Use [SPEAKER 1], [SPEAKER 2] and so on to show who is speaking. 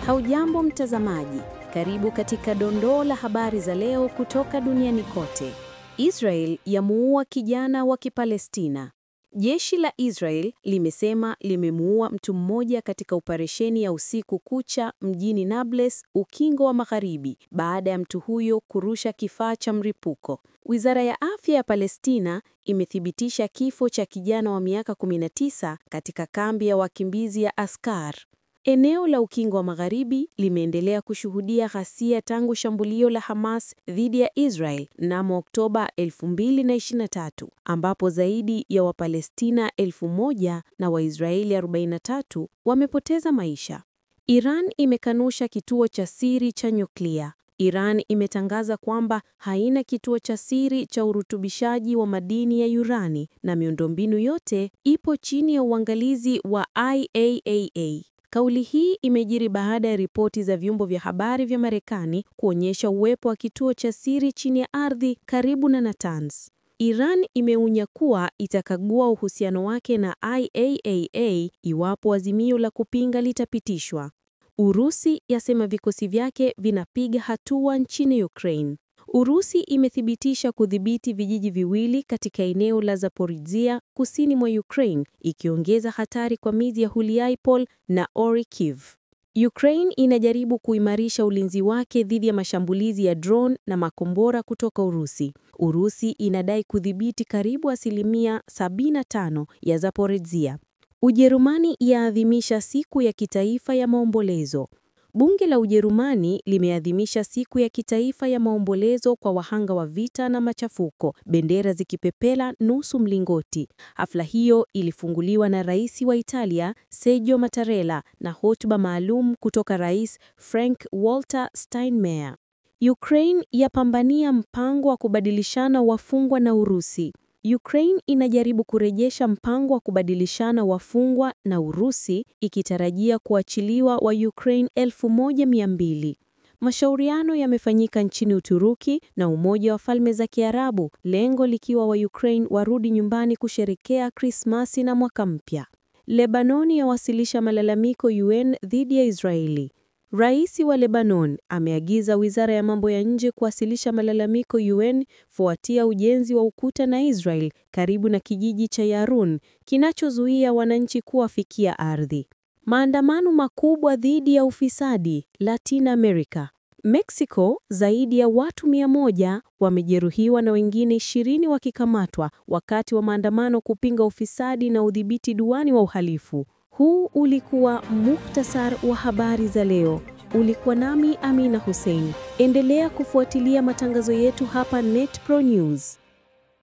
[SPEAKER 1] Haujambo mtazamaji, karibu katika dondoo la habari za leo kutoka duniani kote. Israel yamuua kijana wa Kipalestina. Jeshi la Israel limesema limemuua mtu mmoja katika operesheni ya usiku kucha mjini Nablus, Ukingo wa Magharibi, baada ya mtu huyo kurusha kifaa cha mlipuko. Wizara ya Afya ya Palestina imethibitisha kifo cha kijana wa miaka 19 katika kambi ya wakimbizi ya Askar. Eneo la Ukingo wa Magharibi limeendelea kushuhudia ghasia tangu shambulio la Hamas dhidi ya Israel mnamo Oktoba 2023, ambapo zaidi ya Wapalestina 1,000 na Waisraeli 43 wamepoteza maisha. Iran imekanusha kituo cha siri cha nyuklia. Iran imetangaza kwamba haina kituo cha siri cha urutubishaji wa madini ya urani na miundombinu yote ipo chini ya uangalizi wa IAEA. Kauli hii imejiri baada ya ripoti za vyombo vya habari vya Marekani kuonyesha uwepo wa kituo cha siri chini ya ardhi karibu na Natanz. Iran imeonya kuwa itakagua uhusiano wake na IAEA iwapo azimio la kupinga litapitishwa. Urusi yasema vikosi vyake vinapiga hatua nchini Ukraine. Urusi imethibitisha kudhibiti vijiji viwili katika eneo la Zaporizhia kusini mwa Ukraine, ikiongeza hatari kwa miji ya Huliaipol na Orikhiv. Ukraine inajaribu kuimarisha ulinzi wake dhidi ya mashambulizi ya drone na makombora kutoka Urusi. Urusi inadai kudhibiti karibu 75% ya Zaporizhia. Ujerumani yaadhimisha siku ya kitaifa ya maombolezo. Bunge la Ujerumani limeadhimisha siku ya kitaifa ya maombolezo kwa wahanga wa vita na machafuko, bendera zikipepela nusu mlingoti. Hafla hiyo ilifunguliwa na Rais wa Italia, Sergio Mattarella, na hotuba maalum kutoka Rais Frank-Walter Steinmeier. Ukraine yapambania mpango wa kubadilishana wafungwa na Urusi. Ukraine inajaribu kurejesha mpango wa kubadilishana wafungwa na Urusi, ikitarajia kuachiliwa wa Ukraine 1,200. Mashauriano yamefanyika nchini Uturuki na Umoja wa Falme za Kiarabu, lengo likiwa wa Ukraine warudi nyumbani kusherekea Krismasi na mwaka mpya. Lebanoni yawasilisha malalamiko UN dhidi ya Israeli. Rais wa Lebanon ameagiza Wizara ya Mambo ya Nje kuwasilisha malalamiko UN kufuatia ujenzi wa ukuta na Israel karibu na kijiji cha Yarun kinachozuia wananchi kuwafikia ardhi. Maandamano makubwa dhidi ya ufisadi Latin America. Mexico, zaidi ya watu 100 wamejeruhiwa na wengine 20 wakikamatwa wakati wa maandamano kupinga ufisadi na udhibiti duani wa uhalifu. Huu ulikuwa muhtasar wa habari za leo. Ulikuwa nami Amina Hussein. Endelea kufuatilia matangazo yetu hapa NetPro News.